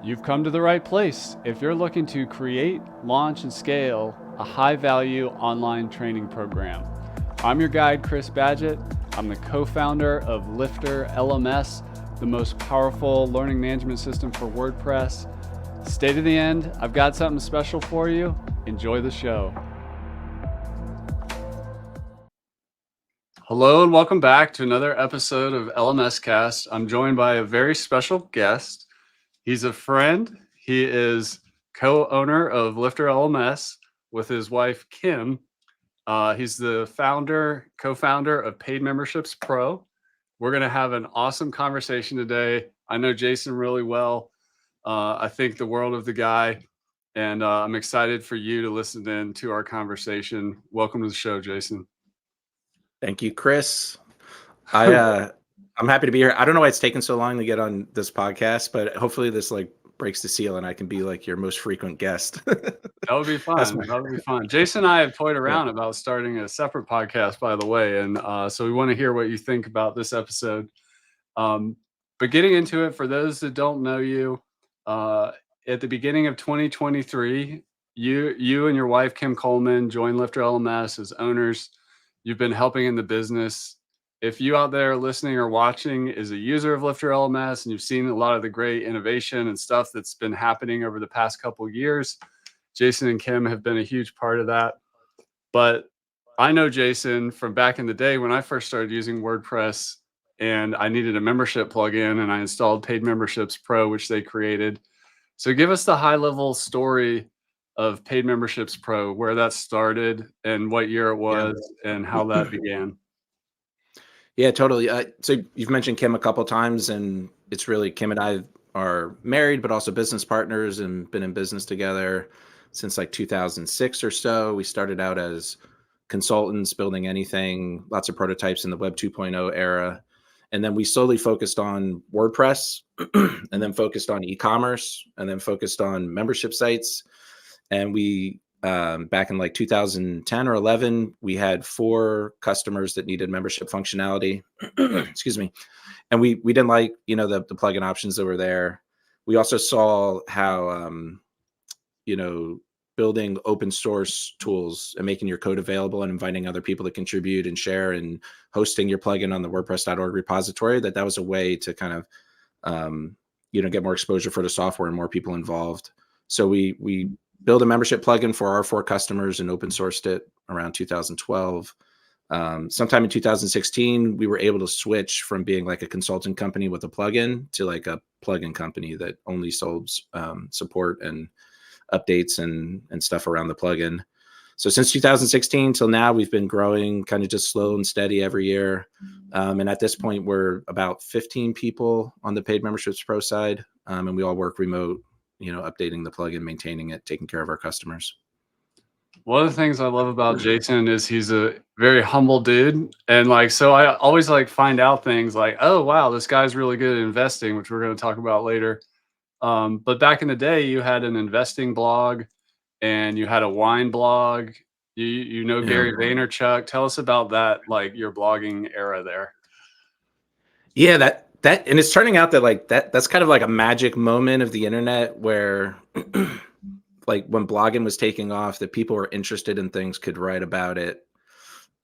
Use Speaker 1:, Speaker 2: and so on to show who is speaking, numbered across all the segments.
Speaker 1: You've come to the right place if you're looking to create, launch, and scale a high-value online training program. I'm your guide, Chris Badgett. I'm the co-founder of LifterLMS, the most powerful learning management system for WordPress. Stay to the end. I've got something special for you. Enjoy the show. Hello and welcome back to another episode of LMS Cast. I'm joined by a very special guest. He's a friend. He is co-owner of LifterLMS with his wife, Kim. He's the co-founder of Paid Memberships Pro. We're going to have an awesome conversation today. I know Jason really well. I think the world of the guy, and I'm excited for you to listen in to our conversation. Welcome to the show, Jason.
Speaker 2: Thank you, Chris. I'm happy to be here. I don't know why it's taken so long to get on this podcast, but hopefully this breaks the seal and I can be like your most frequent guest.
Speaker 1: That would be fun. That would be fun. Jason and I have toyed around about starting a separate podcast, by the way. And so we want to hear what you think about this episode. But getting into it, for those that don't know you, at the beginning of 2023, you and your wife, Kim Coleman, joined LifterLMS as owners. You've been helping in the business. If you out there listening or watching is a user of LifterLMS and you've seen a lot of the great innovation and stuff that's been happening over the past couple of years, Jason and Kim have been a huge part of that. But I know Jason from back in the day when I first started using WordPress and I needed a membership plugin and I installed Paid Memberships Pro, which they created. So give us the high-level story of Paid Memberships Pro, where that started and what year it was and how that began.
Speaker 2: Yeah, totally. So you've mentioned Kim a couple times, and it's really Kim and I are married, but also business partners and been in business together since like 2006 or so. We started out as consultants building anything, lots of prototypes in the Web 2.0 era. And then we slowly focused on WordPress and then focused on e-commerce and then focused on membership sites. And we back in like 2010 or 11, we had 4 customers that needed membership functionality. Excuse me. And we didn't like, the plugin options that were there. We also saw how, building open source tools and making your code available and inviting other people to contribute and share and hosting your plugin on the WordPress.org repository, that was a way to kind of, get more exposure for the software and more people involved. So we build a membership plugin for our 4 customers and open sourced it around 2012. Sometime in 2016, we were able to switch from being like a consulting company with a plugin to like a plugin company that only sold support and updates and stuff around the plugin. So since 2016 till now, we've been growing kind of just slow and steady every year. And at this point, we're about 15 people on the Paid Memberships Pro side. And we all work remote, updating the plugin, maintaining it, taking care of our customers.
Speaker 1: One of the things I love about Jason is he's a very humble dude. And so I always find out things like, oh, wow, this guy's really good at investing, which we're going to talk about later. But back in the day, you had an investing blog and you had a wine blog. Gary Vaynerchuk. Tell us about that, your blogging era there.
Speaker 2: Yeah, that and it's turning out that that's kind of like a magic moment of the internet where when blogging was taking off, that people were interested in things, could write about it.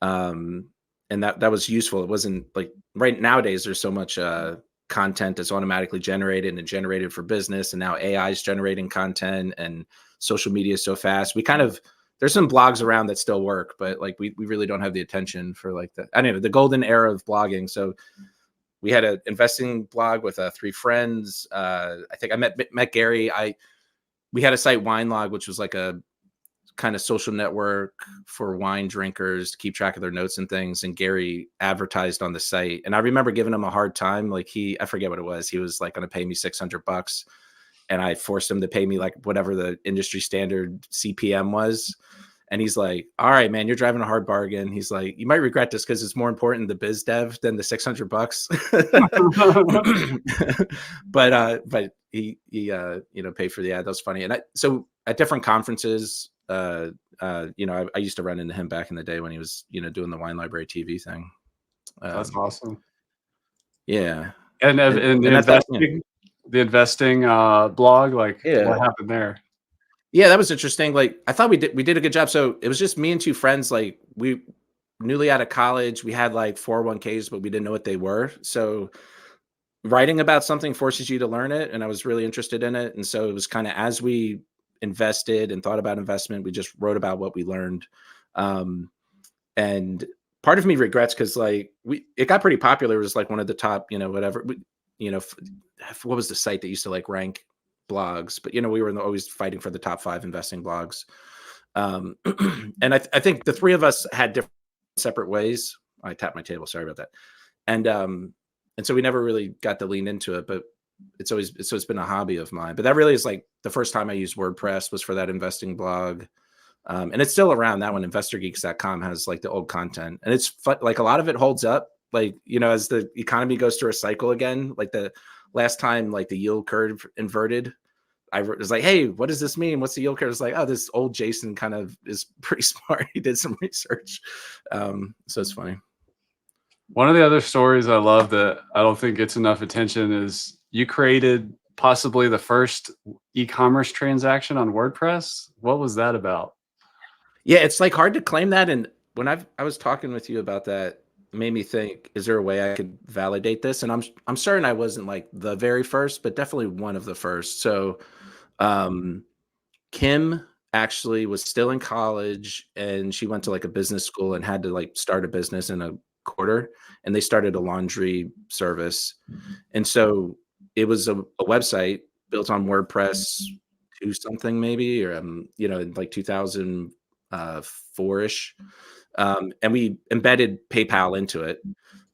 Speaker 2: And that was useful. It wasn't like right nowadays, there's so much content that's automatically generated and generated for business. And now AI is generating content and social media is so fast. There's some blogs around that still work, but we really don't have the attention for the golden era of blogging. So we had an investing blog with 3 friends. I think I met Gary. We had a site, Wine Log, which was like a kind of social network for wine drinkers to keep track of their notes and things. And Gary advertised on the site. And I remember giving him a hard time. I forget what it was. He was going to pay me $600. And I forced him to pay me whatever the industry standard CPM was. And he's like, all right, man, you're driving a hard bargain. He's like, you might regret this because it's more important the biz dev than the $600. But he paid for the ad. That was funny. And so at different conferences, I used to run into him back in the day when he was, doing the Wine Library TV thing.
Speaker 1: That's awesome.
Speaker 2: Yeah.
Speaker 1: And investing, the investing blog? Like,
Speaker 2: Yeah.
Speaker 1: what happened there?
Speaker 2: Yeah, that was interesting. Like, I thought we did a good job. So it was just me and two friends. Like, we newly out of college, we had like 401ks, but we didn't know what they were. So writing about something forces you to learn it, and I was really interested in it. And so it was kind of, as we invested and thought about investment, we just wrote about what we learned. Um, and part of me regrets, because like it got pretty popular. It was like one of the top, whatever, what was the site that used to like rank blogs? But we were always fighting for the top 5 investing blogs. And I think the three of us had different separate ways. I tapped my table. Sorry about that. And so we never really got to lean into it, but it's been a hobby of mine. But that really is like the first time I used WordPress was for that investing blog. And it's still around. That one, investorgeeks.com, has like the old content, and it's fun. Like, a lot of it holds up, like, as the economy goes through a cycle again. Like, the last time, like, the yield curve inverted, I was like, hey, what does this mean? What's the yield curve? It's like, oh, this old Jason kind of is pretty smart. He did some research. So it's funny.
Speaker 1: One of the other stories I love that I don't think gets enough attention is you created possibly the first e-commerce transaction on WordPress. What was that about?
Speaker 2: Yeah, it's like hard to claim that. And when I was talking with you about that, it made me think, is there a way I could validate this? And I'm certain I wasn't like the very first, but definitely one of the first. So Kim actually was still in college, and she went to like a business school and had to like start a business in a quarter, and they started a laundry service. And so it was a website built on WordPress 2 something maybe, or in like 2004ish. And we embedded PayPal into it.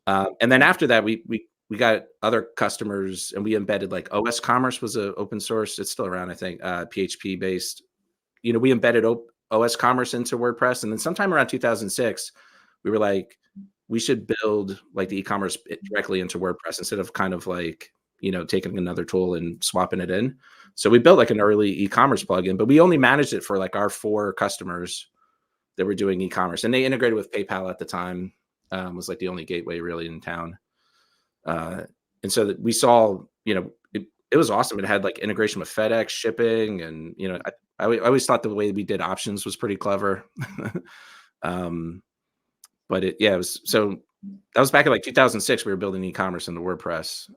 Speaker 2: And then after that, we got other customers, and we embedded like OS Commerce was a open source. It's still around, I think, PHP based. We embedded OS Commerce into WordPress. And then sometime around 2006, we were like, we should build like the e-commerce directly into WordPress instead of kind of like, taking another tool and swapping it in. So we built like an early e-commerce plugin, but we only managed it for like our 4 customers that were doing e-commerce, and they integrated with PayPal at the time. Was like the only gateway really in town. And so that we saw, it was awesome. It had like integration with FedEx shipping, and I always thought the way we did options was pretty clever. But it was, so that was back in like 2006. We were building e-commerce into WordPress.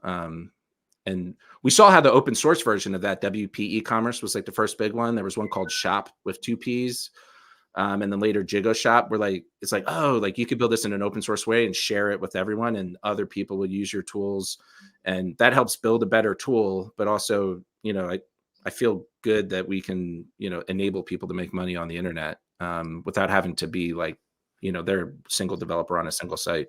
Speaker 2: And we saw how the open source version of that, WP e-commerce, was like the first big one. There was one called Shop with 2 P's. And then later Jigo Shop, where like, it's like, oh, like you could build this in an open source way and share it with everyone, and other people will use your tools. And that helps build a better tool. But also, I feel good that we can, enable people to make money on the internet without having to be like, they're a single developer on a single site.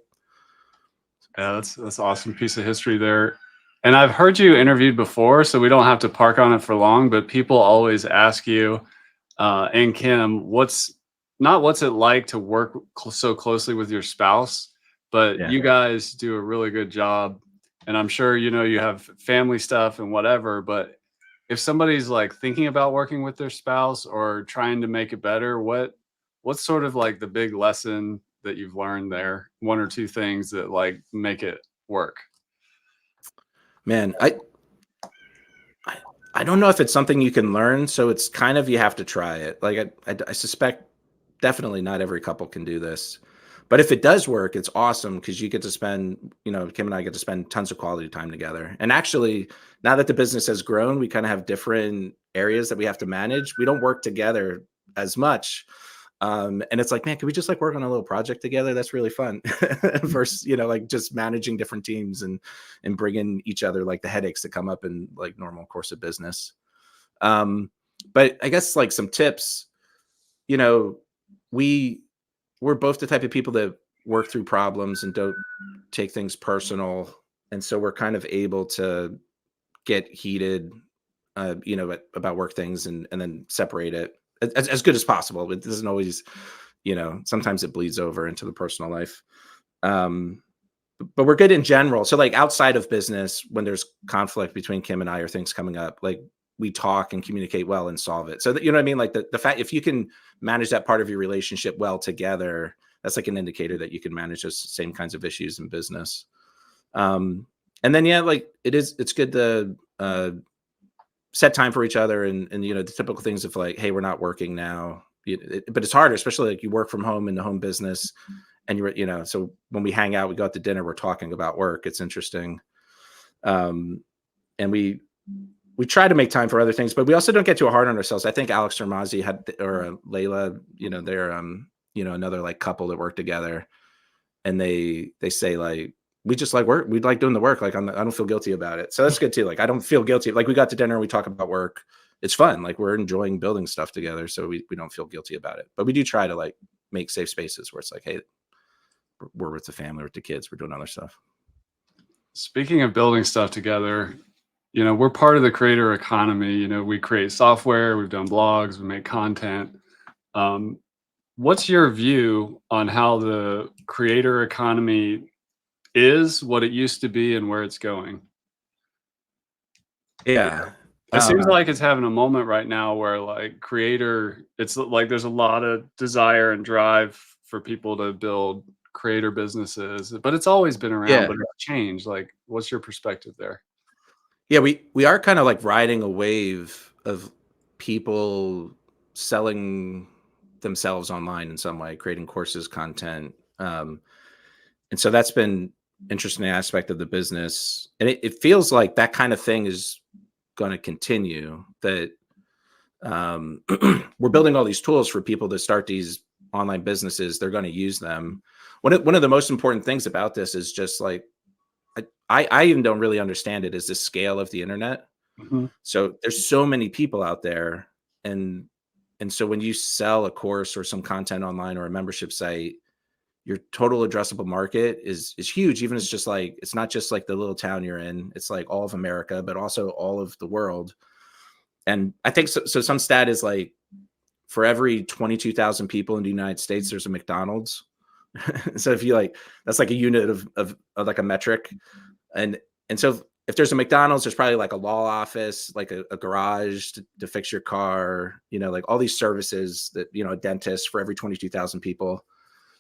Speaker 1: Yeah, that's an awesome piece of history there. And I've heard you interviewed before, so we don't have to park on it for long, but people always ask you, and Kim, what's it like to work so closely with your spouse, but you guys do a really good job. And I'm sure, you have family stuff and whatever, but if somebody's like thinking about working with their spouse or trying to make it better, what's sort of like the big lesson that you've learned there? 1 or 2 things that like make it work?
Speaker 2: Man, I don't know if it's something you can learn. So it's kind of, you have to try it. Like I suspect definitely not every couple can do this, but if it does work, it's awesome, because you get to spend, Kim and I get to spend tons of quality time together. And actually, now that the business has grown, we kind of have different areas that we have to manage. We don't work together as much. And it's like, man, can we just like work on a little project together? That's really fun. Versus, like just managing different teams and bringing each other like the headaches that come up in like normal course of business. But I guess like some tips, we're both the type of people that work through problems and don't take things personal. And so we're kind of able to get heated, about work things, and then separate it as good as possible. It doesn't always, sometimes it bleeds over into the personal life. But we're good in general. So like outside of business, when there's conflict between Kim and I or things coming up, like we talk and communicate well and solve it. So that, you know what I mean? Like the fact, if you can manage that part of your relationship well together, that's like an indicator that you can manage those same kinds of issues in business. And then, like it's good to set time for each other, and the typical things of like, hey, we're not working now. But it's harder, especially like you work from home in the home business, and so when we hang out, we go out to dinner, we're talking about work. It's interesting. And we try to make time for other things, but we also don't get too hard on ourselves. I think Alex Hormazi or Layla, they're another like couple that work together, and they say like, we just like work. We like doing the work. Like I don't feel guilty about it. So that's good too. Like I don't feel guilty. Like we got to dinner and we talk about work. It's fun. Like we're enjoying building stuff together. So we don't feel guilty about it, but we do try to like make safe spaces where it's like, hey, we're with the family, with the kids, we're doing other stuff.
Speaker 1: Speaking of building stuff together, we're part of the creator economy. We create software, we've done blogs, we make content. What's your view on how the creator economy is, what it used to be, and where it's going?
Speaker 2: Yeah.
Speaker 1: It seems like it's having a moment right now where like it's like there's a lot of desire and drive for people to build creator businesses, but it's always been around, but it's changed. Like, what's your perspective there?
Speaker 2: Yeah, we are kind of like riding a wave of people selling themselves online in some way, creating courses, content. And so that's been interesting aspect of the business. And it feels like that kind of thing is going to continue, that we're building all these tools for people to start these online businesses. They're going to use them. One of the most important things about this is just like, I even don't really understand it, is the scale of the internet.
Speaker 1: Mm-hmm.
Speaker 2: So there's so many people out there. And so when you sell a course or some content online or a membership site, your total addressable market is huge. Even it's not just like the little town you're in, it's like all of America, but also all of the world. And I think so some stat is like, for every 22,000 people in the United States, there's a McDonald's. So if you like, that's like a unit of like a metric. And so if there's a McDonald's, there's probably like a law office, like a garage to fix your car, like all these services that, a dentist for every 22,000 people.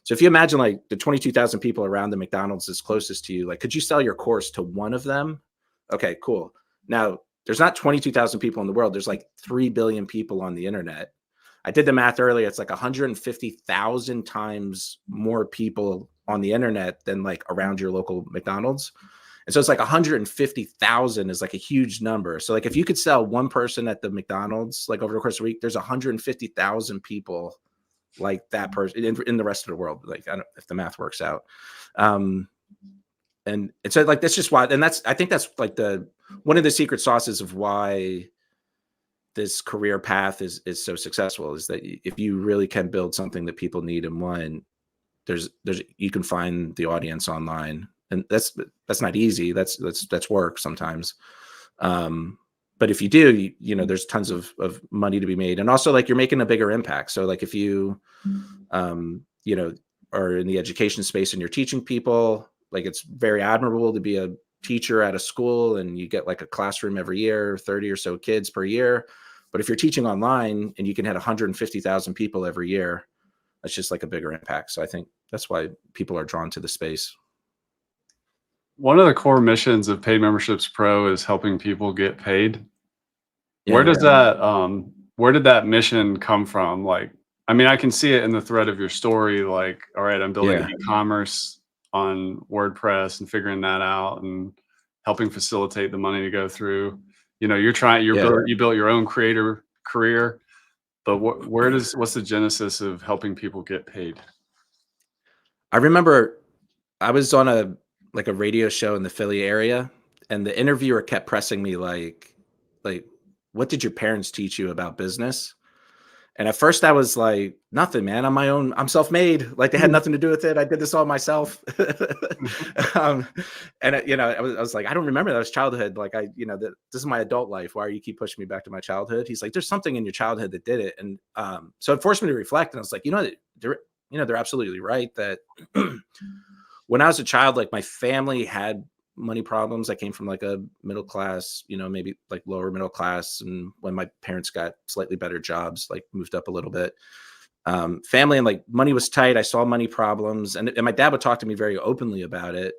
Speaker 2: So if you imagine like the 22,000 people around the McDonald's is closest to you, like, could you sell your course to one of them? Okay, cool. Now there's not 22,000 people in the world. There's like 3 billion people on the internet. I did the math earlier. It's like 150,000 times more people on the internet than like around your local McDonald's. And so it's like 150,000 is like a huge number. So like if you could sell one person at the McDonald's, like over the course of a week, there's 150,000 people like that person in the rest of the world. Like, I don't know if the math works out. And so like, that's just why, and I think that's like one of the secret sauces of why this career path is so successful, is that if you really can build something that people need and want, you can find the audience online. And that's not easy. That's work sometimes. But if you do, there's tons of money to be made. And also like you're making a bigger impact. So like if you, are in the education space and you're teaching people, like it's very admirable to be a teacher at a school and you get like a classroom every year, 30 or so kids per year. But if you're teaching online and you can hit 150,000 people every year, that's just like a bigger impact. So I think that's why people are drawn to the space.
Speaker 1: One of the core missions of Paid Memberships Pro is helping people get paid. Yeah. Where did that mission come from? Like, I mean, I can see it in the thread of your story. Like, all right, I'm building e-commerce on WordPress and figuring that out and helping facilitate the money to go through. You built your own creator career, but what's the genesis of helping people get paid?
Speaker 2: I remember I was on a radio show in the Philly area, and the interviewer kept pressing me like, what did your parents teach you about business? And at first I was like, nothing, man. I'm self-made. Like they had nothing to do with it. I did this all myself. And I was like, I don't remember that. Was childhood. Like this is my adult life. Why are you keep pushing me back to my childhood? He's like, there's something in your childhood that did it. And so it forced me to reflect. And I was like, they're absolutely right that when I was a child, like my family had money problems. I came from like a middle class, maybe like lower middle class. And when my parents got slightly better jobs, like moved up a little bit, family and like money was tight. I saw money problems, and my dad would talk to me very openly about it.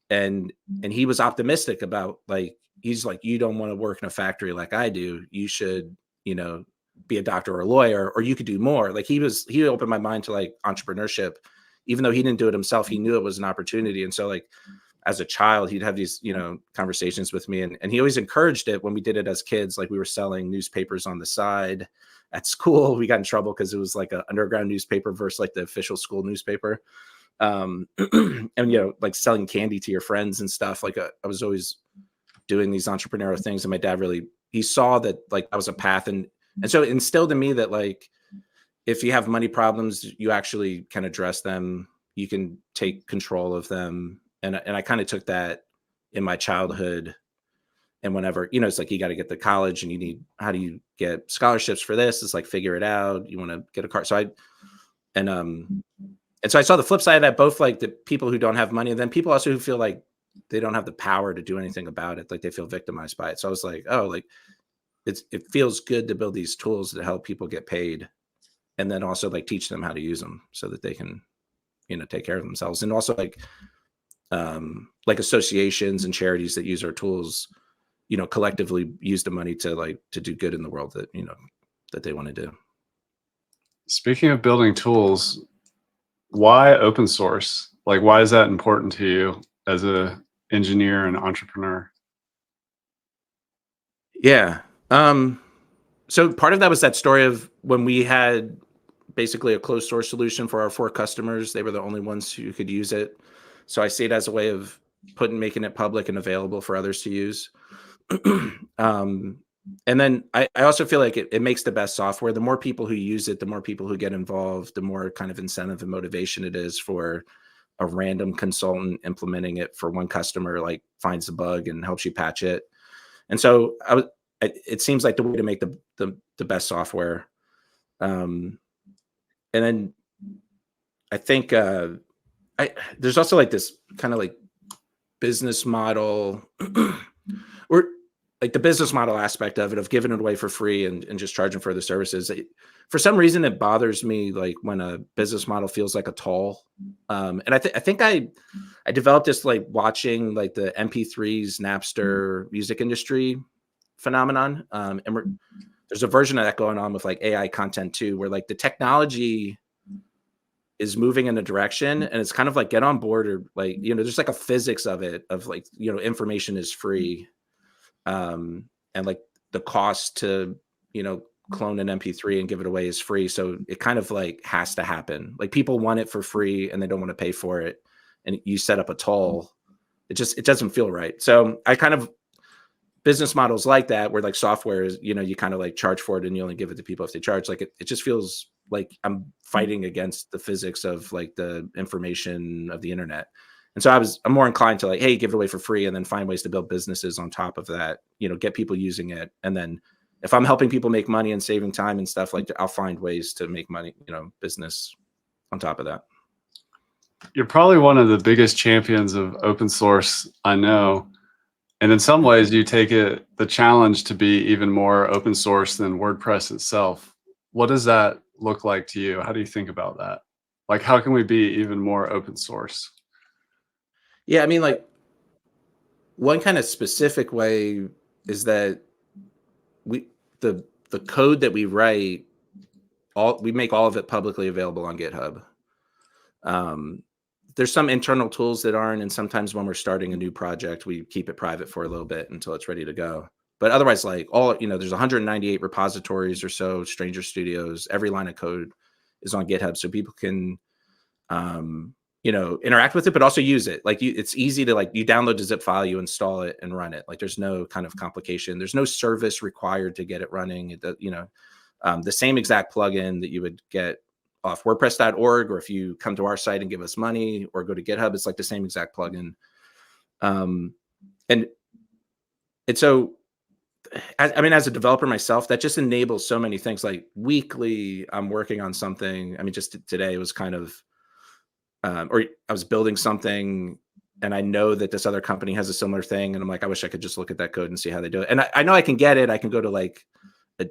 Speaker 2: and he was optimistic about, like, he's like, you don't want to work in a factory like I do. You should, you know, be a doctor or a lawyer, or you could do more. Like, he opened my mind to like entrepreneurship, even though he didn't do it himself. He knew it was an opportunity. And so, like, as a child, he'd have these, you know, conversations with me, and he always encouraged it when we did it as kids. Like, we were selling newspapers on the side at school. We got in trouble because it was like an underground newspaper versus like the official school newspaper. And, you know, like selling candy to your friends and stuff. Like, I was always doing these entrepreneurial things, and my dad really, he saw that like that was a path. And so it instilled in me that, like, if you have money problems, you actually can address them. You can take control of them. And I kind of took that in my childhood. And whenever, you know, it's like, you got to get to college, and you need, how do you get scholarships for this? It's like, figure it out. You want to get a car. So and so I saw the flip side of that, both like the people who don't have money, and then people also who feel like they don't have the power to do anything about it. Like, they feel victimized by it. So I was like, oh, like, it feels good to build these tools to help people get paid, and then also like teach them how to use them so that they can, you know, take care of themselves. And also like associations and charities that use our tools, you know, collectively use the money to do good in the world that, you know, that they want to do.
Speaker 1: Speaking of building tools, why open source? Like, why is that important to you as a engineer and entrepreneur?
Speaker 2: Yeah. So part of that was that story of when we had basically a closed source solution for our 4 customers. They were the only ones who could use it. So I see it as a way of making it public and available for others to use. And then I also feel like it makes the best software. The more people who use it, the more people who get involved, the more kind of incentive and motivation it is for a random consultant implementing it for one customer, like finds the bug and helps you patch it. And so it seems like the way to make the best software. And then I think there's also like this kind of like business model or like the business model aspect of it, of giving it away for free and just charging for the services. For some reason, it bothers me, like when a business model feels like a toll. And I think I developed this like watching like the MP3s, Napster music industry phenomenon. There's a version of that going on with like AI content too, where like the technology is moving in a direction, and it's kind of like, get on board, or like, you know, there's like a physics of it, of like, you know, information is free. And like the cost to, you know, clone an MP3 and give it away is free. So it kind of like has to happen. Like, people want it for free and they don't want to pay for it. And you set up a toll. It doesn't feel right. So I kind of, business models like that, where like software is, you know, you kind of like charge for it and you only give it to people if they charge. Like, it just feels like I'm fighting against the physics of like the information of the internet. And so I'm more inclined to like, hey, give it away for free, and then find ways to build businesses on top of that, you know, get people using it. And then if I'm helping people make money and saving time and stuff, like, I'll find ways to make money, you know, business on top of that.
Speaker 1: You're probably one of the biggest champions of open source I know. And in some ways, you take the challenge to be even more open source than WordPress itself. What does that look like to you? How do you think about that? Like, how can we be even more open source?
Speaker 2: Yeah, I mean, like, one kind of specific way is that the code that we write, we make all of it publicly available on GitHub. There's some internal tools that aren't, and sometimes when we're starting a new project, we keep it private for a little bit until it's ready to go. But otherwise, like, you know, there's 198 repositories or so, Stranger Studios. Every line of code is on GitHub, so people can, you know, interact with it, but also use it. Like, it's easy to, like, you download the zip file, you install it and run it. Like, there's no kind of complication. There's no service required to get it running. You know, the same exact plugin that you would get off WordPress.org, or if you come to our site and give us money or go to GitHub, it's like the same exact plugin. And so, I mean, as a developer myself, that just enables so many things. Like, weekly, I'm working on something. I mean, just today was kind of, or I was building something, and I know that this other company has a similar thing, and I'm like, I wish I could just look at that code and see how they do it. And I know I can get it. I can go to like,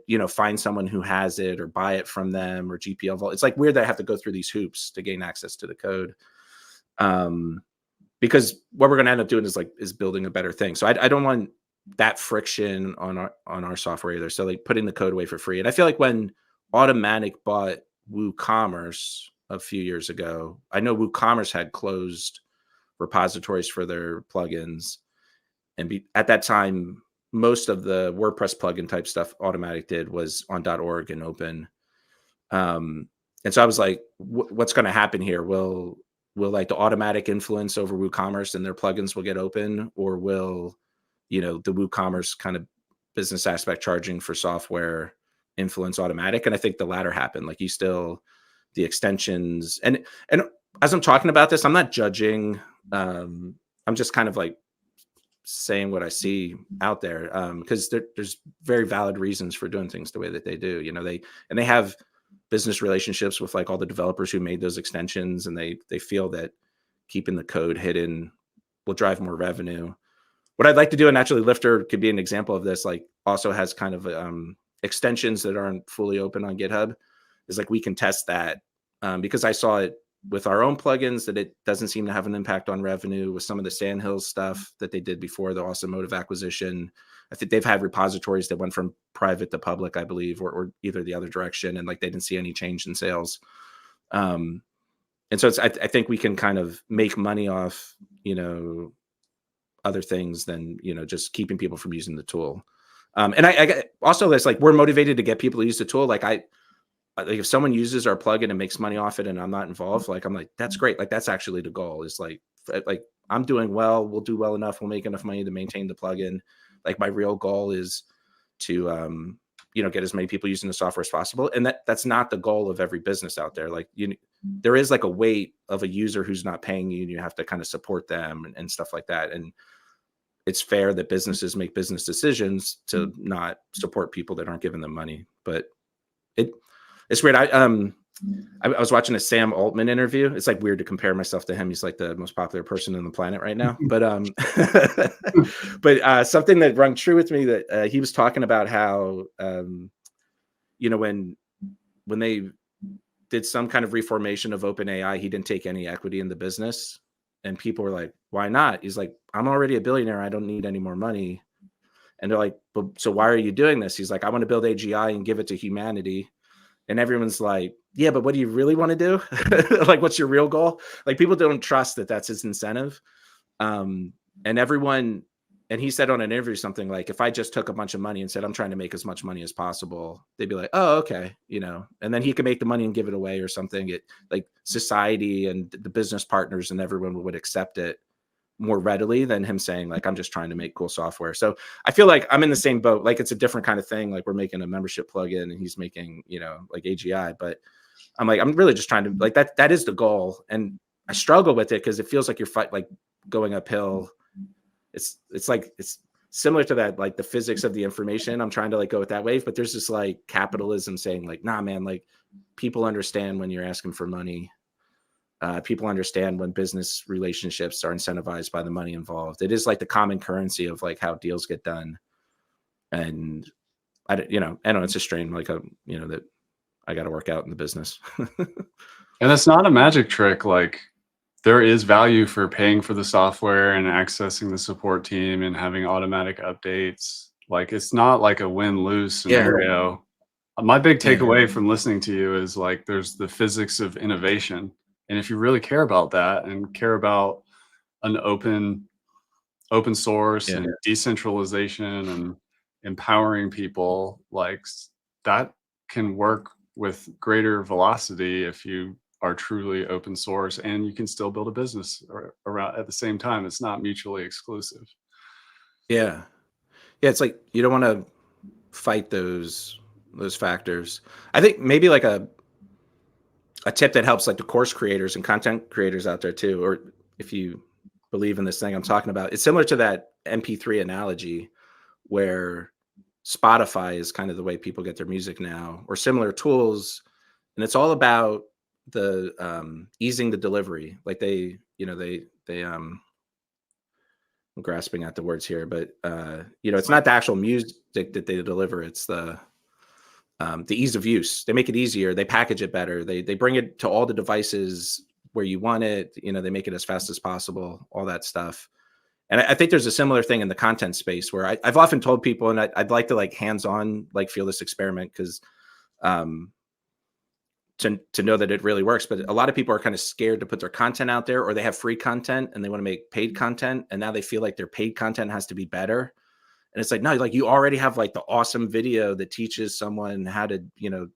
Speaker 2: you know, find someone who has it or buy it from them, or GPL Vault. It's like weird that I have to go through these hoops to gain access to the code. because what we're going to end up doing is building a better thing. So I don't want that friction on our software either. So like putting the code away for free. And I feel like when Automatic bought WooCommerce a few years ago, I know WooCommerce had closed repositories for their plugins, and at that time, most of the WordPress plugin type stuff Automatic did was on .org and open. And so I was like, what's going to happen here? Will like the Automatic influence over WooCommerce and their plugins will get open, or will, the WooCommerce kind of business aspect charging for software influence Automatic? And I think the latter happened. Like the extensions, and as I'm talking about this, I'm not judging. I'm just kind of like saying what I see out there, because there's very valid reasons for doing things the way that they do. They have business relationships with like all the developers who made those extensions, and they feel that keeping the code hidden will drive more revenue. What I'd like to do, and naturally Lifter could be an example of this, like also has kind of extensions that aren't fully open on GitHub, is like we can test that, because I saw it with our own plugins that it doesn't seem to have an impact on revenue. With some of the Sandhills stuff that they did before the Automotive acquisition, I think they've had repositories that went from private to public, I believe, or either the other direction, and like they didn't see any change in sales. And so I think we can kind of make money off, other things than, just keeping people from using the tool. And I also, it's like we're motivated to get people to use the tool. Like if someone uses our plugin and makes money off it and I'm not involved, like I'm like, that's great. Like that's actually the goal, is like I'm doing well, we'll do well enough, we'll make enough money to maintain the plugin. Like my real goal is to get as many people using the software as possible. And that's not the goal of every business out there. Like there is like a weight of a user who's not paying you, and you have to kind of support them and stuff like that. And it's fair that businesses make business decisions to not support people that aren't giving them money. But it's weird. I was watching a Sam Altman interview. It's like weird to compare myself to him. He's like the most popular person on the planet right now. But but something that rung true with me, that he was talking about how when they did some kind of reformation of OpenAI, he didn't take any equity in the business, and people were like, "Why not?" He's like, "I'm already a billionaire. I don't need any more money." And they're like, "But so why are you doing this?" He's like, "I want to build AGI and give it to humanity." And everyone's like, yeah, but what do you really want to do? Like, what's your real goal? Like, people don't trust that that's his incentive. And he said on an interview something like, if I just took a bunch of money and said, I'm trying to make as much money as possible, they'd be like, oh, okay. And then he could make the money and give it away or something. Like society and the business partners and everyone would accept it more readily than him saying like, I'm just trying to make cool software. So I feel like I'm in the same boat. Like it's a different kind of thing. Like we're making a membership plugin and he's making, like AGI, but I'm really just trying to like that is the goal. And I struggle with it because it feels like you're like going uphill. It's like, it's similar to that, like the physics of the information. I'm trying to like go with that wave, but there's this like capitalism saying like, nah, man, like people understand when you're asking for money. People understand when business relationships are incentivized by the money involved. It is like the common currency of like how deals get done. And I don't know, it's a strain like that I got to work out in the business.
Speaker 1: And it's not a magic trick. Like there is value for paying for the software and accessing the support team and having automatic updates. Like it's not like a win-lose scenario. Yeah. My big takeaway from listening to you is like there's the physics of innovation. And if you really care about that and care about an open source and decentralization and empowering people, like that can work with greater velocity if you are truly open source, and you can still build a business around at the same time. It's not mutually exclusive.
Speaker 2: Yeah. It's like you don't want to fight those factors. I think maybe like a tip that helps like the course creators and content creators out there too, or if you believe in this thing I'm talking about, it's similar to that MP3 analogy where Spotify is kind of the way people get their music now, or similar tools. And it's all about the easing the delivery. Like they I'm grasping at the words here, but it's not the actual music that they deliver. It's the ease of use. They make it easier. They package it better. They bring it to all the devices where you want it. You know, they make it as fast as possible, all that stuff. And I think there's a similar thing in the content space where I've often told people, and I'd like to like hands-on like feel this experiment because to know that it really works. But a lot of people are kind of scared to put their content out there, or they have free content and they want to make paid content. And now they feel like their paid content has to be better. And it's like, no, like you already have like the awesome video that teaches someone how to, you know,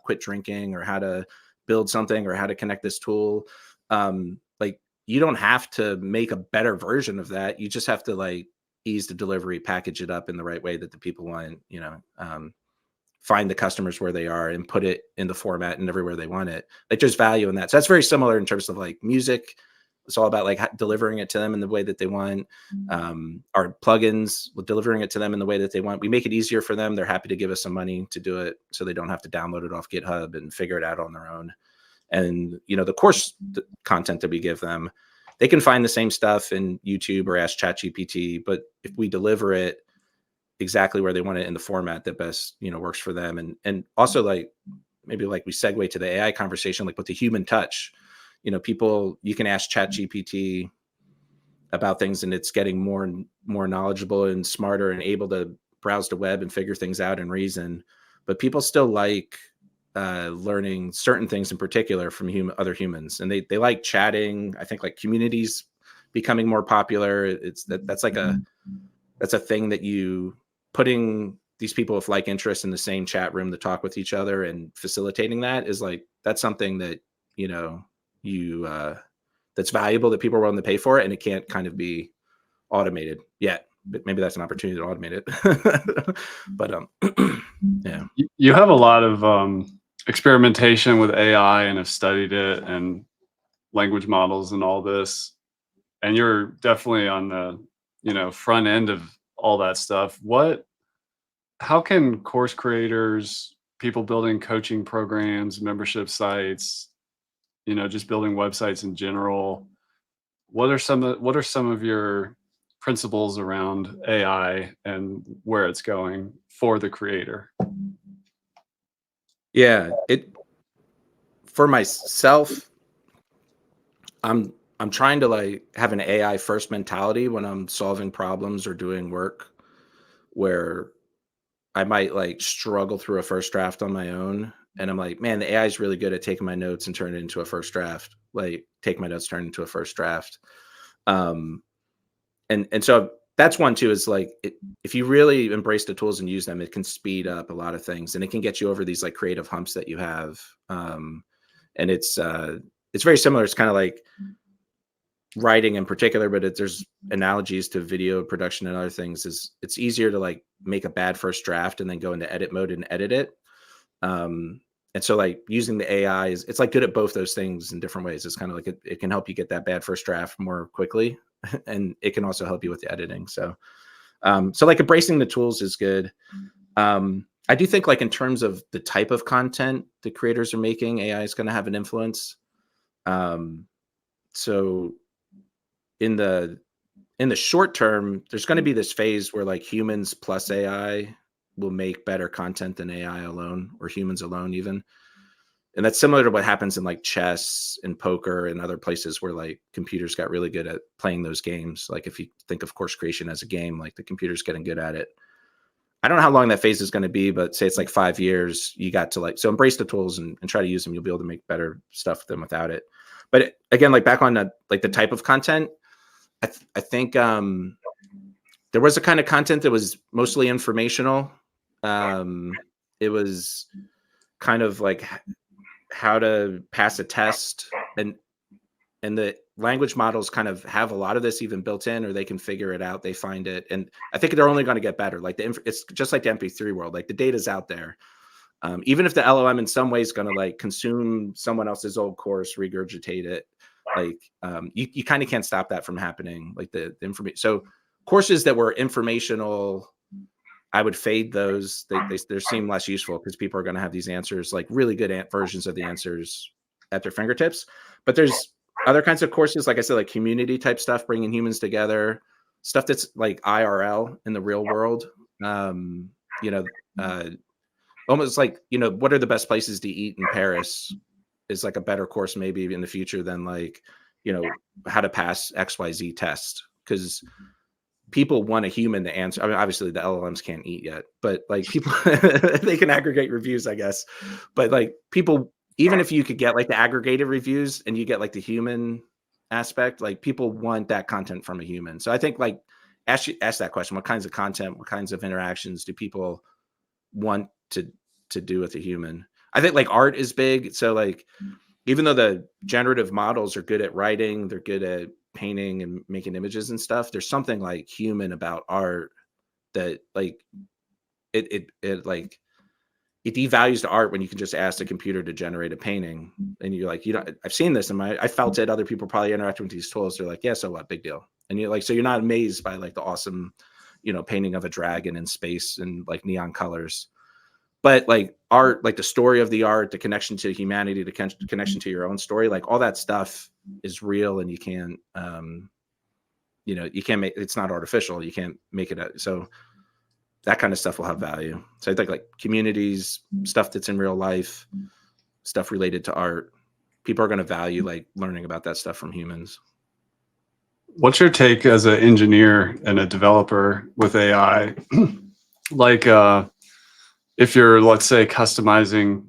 Speaker 2: quit drinking, or how to build something, or how to connect this tool. Like you don't have to make a better version of that. You just have to like ease the delivery, package it up in the right way that the people want, you know, find the customers where they are and put it in the format and everywhere they want it. Like there's value in that. So that's very similar in terms of like music. It's all about like delivering it to them in the way that they want. Our plugins, delivering it to them in the way that they want. We make it easier for them. They're happy to give us some money to do it, so they don't have to download it off GitHub and figure it out on their own. And, you know, the course content that we give them, they can find the same stuff in YouTube or ask ChatGPT, but if we deliver it exactly where they want it in the format that best, you know, works for them. And also like, maybe like we segue to the AI conversation, like with the human touch, you know, people, you can ask ChatGPT about things and it's getting more and more knowledgeable and smarter and able to browse the web and figure things out and reason. But people still like learning certain things in particular from other humans. And they like chatting. I think like communities becoming more popular. That's a thing that you putting these people with like interests in the same chat room to talk with each other and facilitating that is like, that's something that, you know, that's valuable, that people are willing to pay for it, and it can't kind of be automated yet, but maybe that's an opportunity to automate it. But yeah,
Speaker 1: you have a lot of experimentation with AI and have studied it and language models and all this, and you're definitely on the, you know, front end of all that stuff. How can course creators, people building coaching programs, membership sites, you know, just building websites in general, what are some of your principles around AI and where it's going for the creator?
Speaker 2: Yeah, for myself, I'm trying to like have an AI first mentality when I'm solving problems or doing work, where I might like struggle through a first draft on my own. And I'm like, man, the AI is really good at taking my notes and turn it into a first draft. Like take my notes, turn it into a first draft. And so that's one too, is like, if you really embrace the tools and use them, it can speed up a lot of things, and it can get you over these like creative humps that you have. And it's very similar. It's kind of like writing in particular, but there's analogies to video production and other things. It's easier to like make a bad first draft and then go into edit mode and edit it. And so like using the AI it's like good at both those things in different ways. It's kind of like it can help you get that bad first draft more quickly, and it can also help you with the editing. So like embracing the tools is good. I do think like in terms of the type of content the creators are making, AI is going to have an influence. So in the short term, there's going to be this phase where like humans plus AI will make better content than AI alone, or humans alone even. And that's similar to what happens in like chess and poker and other places where like computers got really good at playing those games. Like if you think of course creation as a game, like the computer's getting good at it. I don't know how long that phase is going to be, but say it's like 5 years, you got to like, so embrace the tools and try to use them. You'll be able to make better stuff than without it. But again, like back on like the type of content, I think there was a kind of content that was mostly informational. It was kind of like how to pass a test, and the language models kind of have a lot of this even built in, or they can figure it out. They find it, and I think they're only going to get better. Like it's just like the MP3 world. Like the data's out there. Even if the LLM in some ways is going to like consume someone else's old course, regurgitate it, like you kind of can't stop that from happening. Like the information. So courses that were informational, I would fade those. They seem less useful because people are going to have these answers, like really good versions of the answers at their fingertips. But there's other kinds of courses, like I said, like community type stuff, bringing humans together, stuff that's like IRL in the real world. You know, almost like, you know, what are the best places to eat in Paris? is like a better course maybe in the future than like, you know, how to pass XYZ test. Because people want a human to answer. I mean, obviously the LLMs can't eat yet, but like people, they can aggregate reviews, I guess. But like people, even if you could get like the aggregated reviews and you get like the human aspect, like people want that content from a human. So I think like ask that question: what kinds of content, what kinds of interactions do people want to do with a human? I think like art is big. So like even though the generative models are good at writing, they're good at painting and making images and stuff, there's something like human about art that like it like it devalues the art when you can just ask the computer to generate a painting and you're like, you know, I've seen this and I felt it. Other people probably interact with these tools. They're like, yeah, so what? Big deal. And you're like, so you're not amazed by like the awesome, you know, painting of a dragon in space and like neon colors. But like art, like the story of the art, the connection to humanity, the connection to your own story, like all that stuff is real, and you can't, you know, you can't make it's not artificial. You can't make it. So that kind of stuff will have value. So I think like communities, stuff that's in real life, stuff related to art, people are going to value like learning about that stuff from humans.
Speaker 1: What's your take as an engineer and a developer with AI? Like, if you're, let's say, customizing,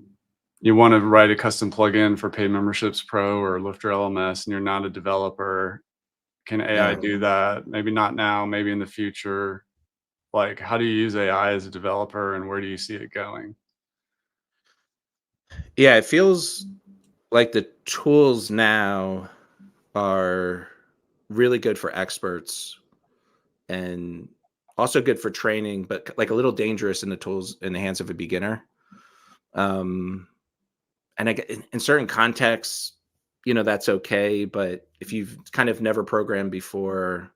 Speaker 1: you want to write a custom plugin for Paid Memberships Pro or LifterLMS, and you're not a developer, can AI do that? Maybe not now, maybe in the future. Like, how do you use AI as a developer, and where do you see it going?
Speaker 2: Yeah, it feels like the tools now are really good for experts and also good for training, but like a little dangerous in the tools in the hands of a beginner. Um, and I get in certain contexts, you know, that's okay. But if you've kind of never programmed before,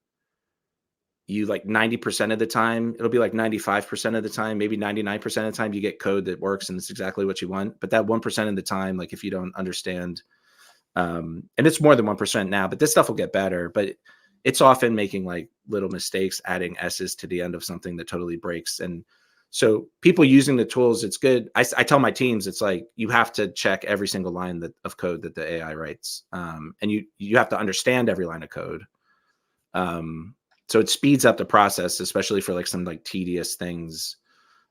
Speaker 2: you like 90% of the time, it'll be like 95% of the time, maybe 99% of the time, you get code that works and it's exactly what you want. But that 1% of the time, like if you don't understand, and it's more than 1% now, but this stuff will get better. But it's often making like little mistakes, adding S's to the end of something that totally breaks. And so people using the tools, it's good. I tell my teams, it's like you have to check every single line of code that the AI writes, and you have to understand every line of code. So it speeds up the process, especially for like some like tedious things.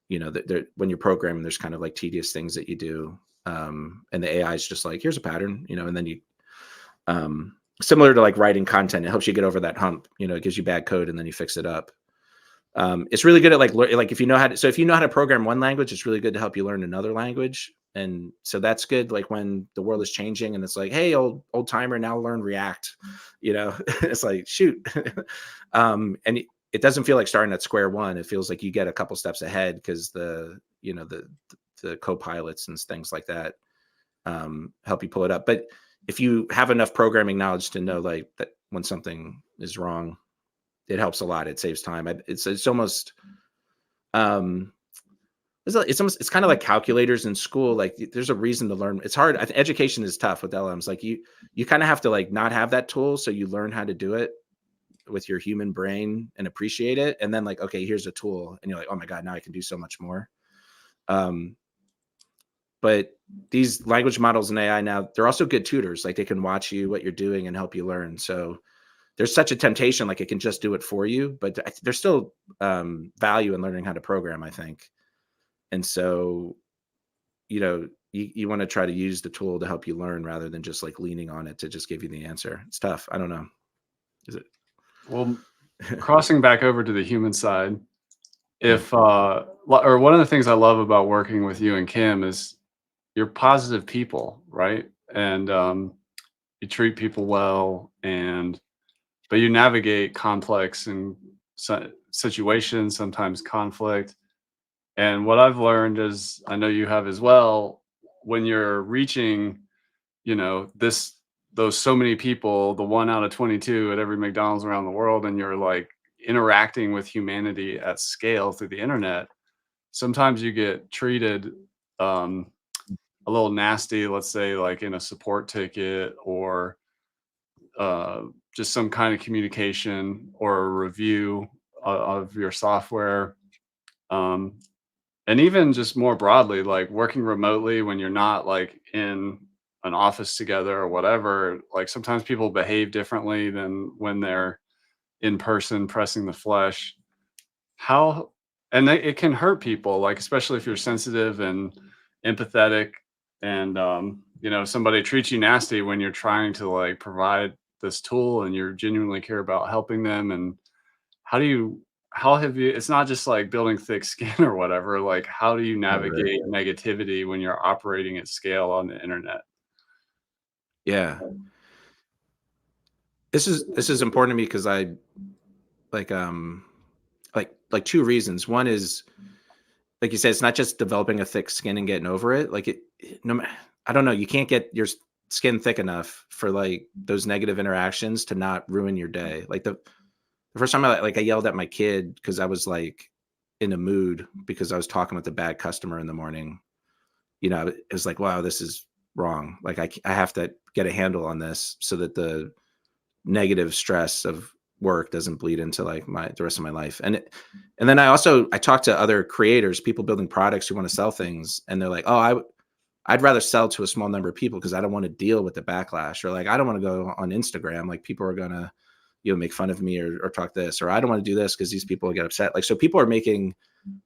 Speaker 2: You know, that when you're programming, there's kind of like tedious things that you do, and the AI is just like, here's a pattern, you know, and then you similar to like writing content, it helps you get over that hump. You know, it gives you bad code and then you fix it up. It's really good at like if you know how to, so if you know how to program one language, it's really good to help you learn another language. And so that's good. Like when the world is changing and it's like, hey, old timer, now learn React, you know, it's like, shoot. And it doesn't feel like starting at square one. It feels like you get a couple steps ahead because you know, the co-pilots and things like that help you pull it up. But if you have enough programming knowledge to know like that when something is wrong, it helps a lot. It saves time. It's almost it's kind of like calculators in school. Like there's a reason to learn. It's hard. Education is tough with LMs. Like you kind of have to like not have that tool, so you learn how to do it with your human brain and appreciate it. And then like, okay, here's a tool, and you're like, oh my god, now I can do so much more. But these language models and AI now, they're also good tutors. Like they can watch you, what you're doing, and help you learn. So there's such a temptation, like it can just do it for you, but there's still value in learning how to program, I think. And so, you know, you want to try to use the tool to help you learn rather than just like leaning on it to just give you the answer. It's tough. I don't know. Is it?
Speaker 1: Well, crossing back over to the human side, if or one of the things I love about working with you and Kim is you're positive people, right? And you treat people well, and but you navigate complex and situations, sometimes conflict. And what I've learned is, I know you have as well, when you're reaching, you know, those so many people, the 1 out of 22 at every McDonald's around the world, and you're like interacting with humanity at scale through the internet, sometimes you get treated a little nasty, let's say like in a support ticket, or just some kind of communication or a review of your software. Um, and even just more broadly, like working remotely when you're not like in an office together or whatever, like sometimes people behave differently than when they're in person pressing the flesh. How and it can hurt people, like especially if you're sensitive and empathetic, and somebody treats you nasty when you're trying to like provide this tool and you genuinely care about helping them. And how do you how have you it's not just like building thick skin or whatever, like how do you
Speaker 2: Right.
Speaker 1: navigate negativity when you're operating at scale on the internet?
Speaker 2: Yeah. This is important to me because I like like two reasons. One is, like you said, it's not just developing a thick skin and getting over it. Like I don't know, you can't get your skin thick enough for like those negative interactions to not ruin your day. Like the first time I yelled at my kid because I was like in a mood because I was talking with a bad customer in the morning. It was like, wow, this is wrong. Like I have to get a handle on this so that the negative stress of work doesn't bleed into like the rest of my life. And then I talk to other creators, people building products who want to sell things, and they're like, oh, I'd rather sell to a small number of people because I don't want to deal with the backlash, or like I don't want to go on Instagram, like people are gonna make fun of me or talk this, or I don't want to do this because these people will get upset. Like, so people are making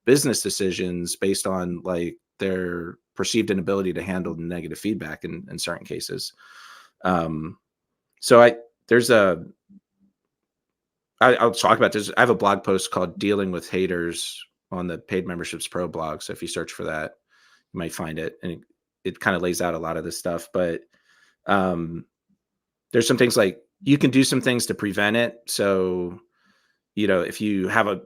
Speaker 2: business decisions based on like their perceived inability to handle negative feedback in certain cases. So I'll talk about this. I have a blog post called "Dealing with Haters" on the Paid Memberships Pro blog. So if you search for that, you might find it, and it kind of lays out a lot of this stuff. But there's some things like you can do some things to prevent it. So if you have a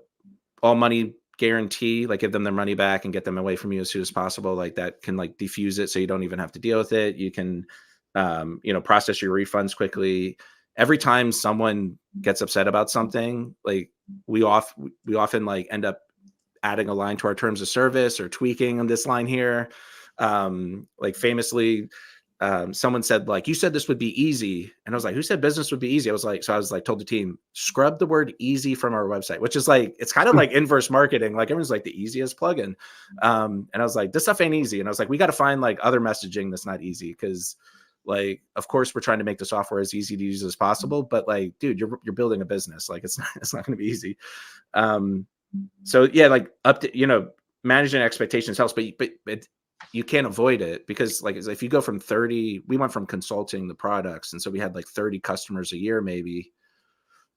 Speaker 2: all money guarantee, like give them their money back and get them away from you as soon as possible, like that can like diffuse it so you don't even have to deal with it. You can process your refunds quickly. Every time someone gets upset about something, like we often like end up adding a line to our terms of service or tweaking on this line here. Like famously, someone said like, you said this would be easy. And I was like, who said business would be easy? I was like, told the team, scrub the word easy from our website, which is like, it's kind of like inverse marketing. Like everyone's like the easiest plugin. And I was like, this stuff ain't easy. And I was like, we got to find like other messaging that's not easy. Cause like, of course we're trying to make the software as easy to use as possible, but like, dude, you're building a business. Like it's not going to be easy. So yeah, like managing expectations helps, but you can't avoid it because like if you go from 30, we went from consulting the products, and so we had like 30 customers a year maybe,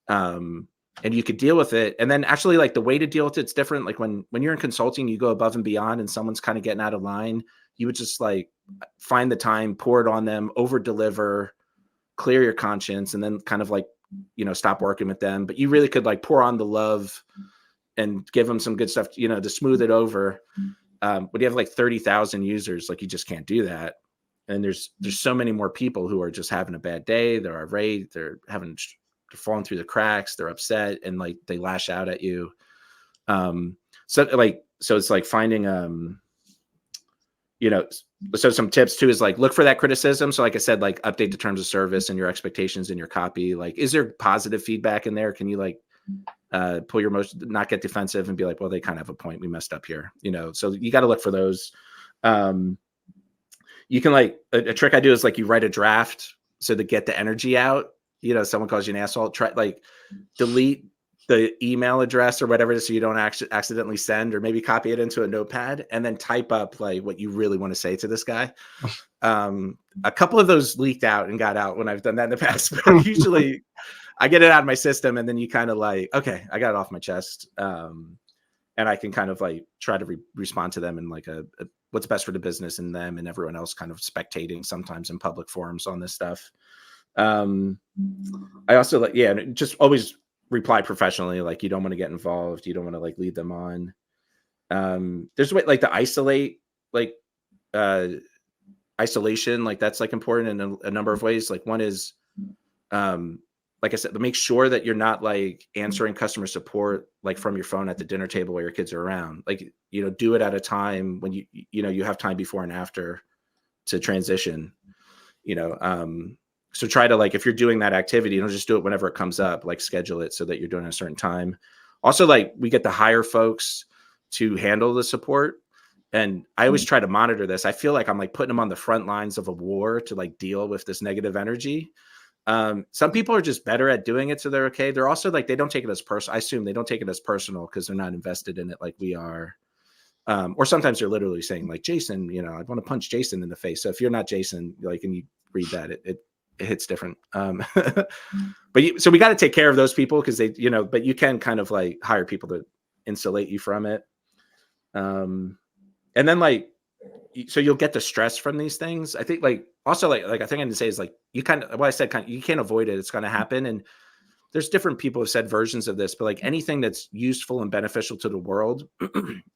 Speaker 2: and you could deal with it. And then actually like the way to deal with it's different. Like when you're in consulting, you go above and beyond, and someone's kind of getting out of line, you would just like find the time, pour it on them, over deliver, clear your conscience, and then kind of like stop working with them. But you really could like pour on the love and give them some good stuff to smooth it over. But you have like 30,000 users, like you just can't do that. And there's so many more people who are just having a bad day. They're irate. They're falling through the cracks. They're upset, and like they lash out at you. So it's like finding, so some tips too is like, look for that criticism. So like I said, like update the terms of service and your expectations in your copy. Like, is there positive feedback in there? Can you like, pull your emotion, not get defensive and be like, well, they kind of have a point. We messed up here, so you got to look for those. You can like, a trick I do is like you write a draft. So to get the energy out, someone calls you an asshole, try like delete the email address or whatever, so you don't accidentally send, or maybe copy it into a notepad and then type up like what you really want to say to this guy. A couple of those leaked out and got out when I've done that in the past, but usually I get it out of my system, and then you kind of like, okay, I got it off my chest. And I can kind of like try to respond to them in like a what's best for the business and them and everyone else kind of spectating sometimes in public forums on this stuff. I also like, just always reply professionally. Like you don't want to get involved. You don't want to like lead them on. There's a way like to isolate, like isolation, like that's like important in a number of ways. Like one is, like I said, to make sure that you're not like answering customer support like from your phone at the dinner table while your kids are around. Like, do it at a time when you have time before and after to transition. So try to like, if you're doing that activity, don't just do it whenever it comes up, like schedule it so that you're doing it at a certain time. Also, like we get to hire folks to handle the support. And I always try to monitor this. I feel like I'm like putting them on the front lines of a war to like deal with this negative energy. Some people are just better at doing it, so they're okay. They're also like, they don't take it as personal. I assume they don't take it as personal because they're not invested in it like we are. Or sometimes they're literally saying like, Jason, you know, I want to punch Jason in the face. So if you're not Jason, like, and you read that, it hits different. So we got to take care of those people because they, you know, but you can kind of like hire people to insulate you from it. And then like, so you'll get the stress from these things. I think like also like I think I didn't say is like, you kind of, what I said, kind of, you can't avoid it. It's going to happen. And there's different people who have said versions of this, but like anything that's useful and beneficial to the world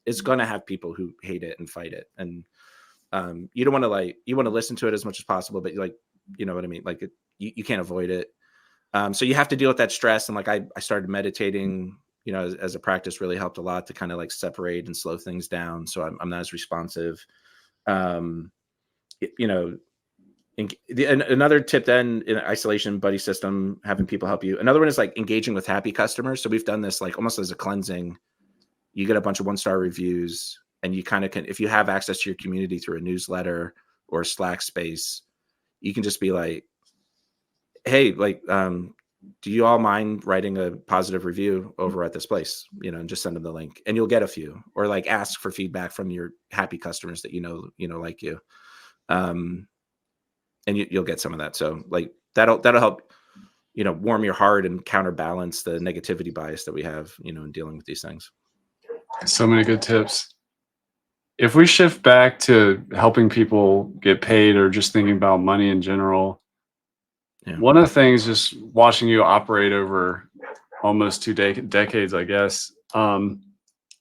Speaker 2: is going to have people who hate it and fight it. And you don't want to like, you want to listen to it as much as possible, but like, you know what I mean? Like you can't avoid it. So you have to deal with that stress. And like, I started meditating, you know, as a practice really helped a lot to kind of like separate and slow things down. So I'm not as responsive. You know, another tip then in isolation buddy system, having people help you. Another one is like engaging with happy customers. So we've done this like almost as a cleansing. You get a bunch of 1-star reviews and you kind of can, if you have access to your community through a newsletter or a Slack space, you can just be like, hey, like, do you all mind writing a positive review over at this place, you know, and just send them the link and you'll get a few, or like ask for feedback from your happy customers that, you know, like you, and you'll get some of that. So like, that'll help, you know, warm your heart and counterbalance the negativity bias that we have, you know, in dealing with these things.
Speaker 1: So many good tips. If we shift back to helping people get paid or just thinking about money in general, one of the things, just watching you operate over almost 2 decades, I guess,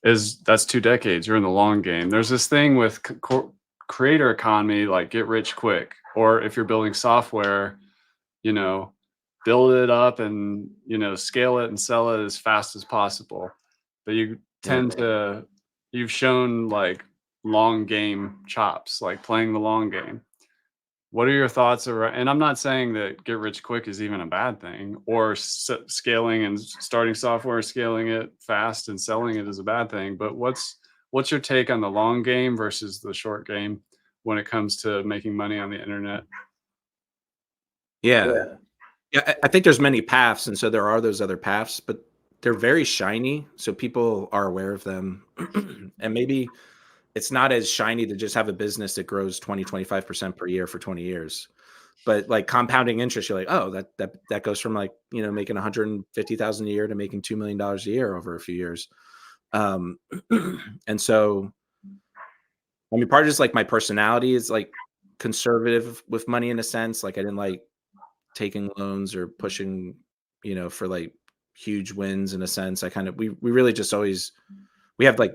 Speaker 1: is that's 2 decades. You're in the long game. There's this thing with creator economy, like get rich quick, or if you're building software, you know, build it up and, you know, scale it and sell it as fast as possible. But you tend to, you've shown like long game chops, like playing the long game. What are your thoughts around, and I'm not saying that get rich quick is even a bad thing, or scaling and starting software, scaling it fast and selling it is a bad thing, but what's your take on the long game versus the short game when it comes to making money on the internet?
Speaker 2: Yeah. I think there's many paths. And so there are those other paths, but they're very shiny. So people are aware of them. And maybe it's not as shiny to just have a business that grows 20-25% per year for 20 years. But like compounding interest, you're like, oh, that goes from like, you know, making 150,000 a year to making $2 million a year over a few years. And so, I mean, part of just like my personality is like conservative with money in a sense. Like I didn't like taking loans or pushing, you know, for like huge wins in a sense. I kind of, we really just always, we have like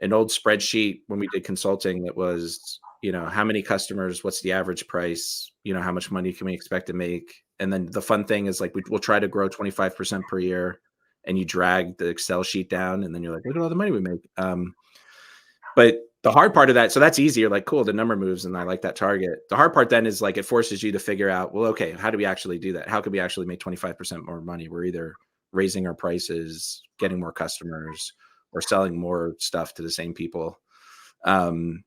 Speaker 2: an old spreadsheet when we did consulting that was, you know, how many customers, what's the average price, you know, how much money can we expect to make? And then the fun thing is like, we'll try to grow 25% per year, and you drag the Excel sheet down and then you're like, look at all the money we make. But the hard part of that, so that's easier, like, cool, the number moves and I like that target. The hard part then is like, it forces you to figure out, well, okay, how do we actually do that? How could we actually make 25% more money? We're either raising our prices, getting more customers, or selling more stuff to the same people. And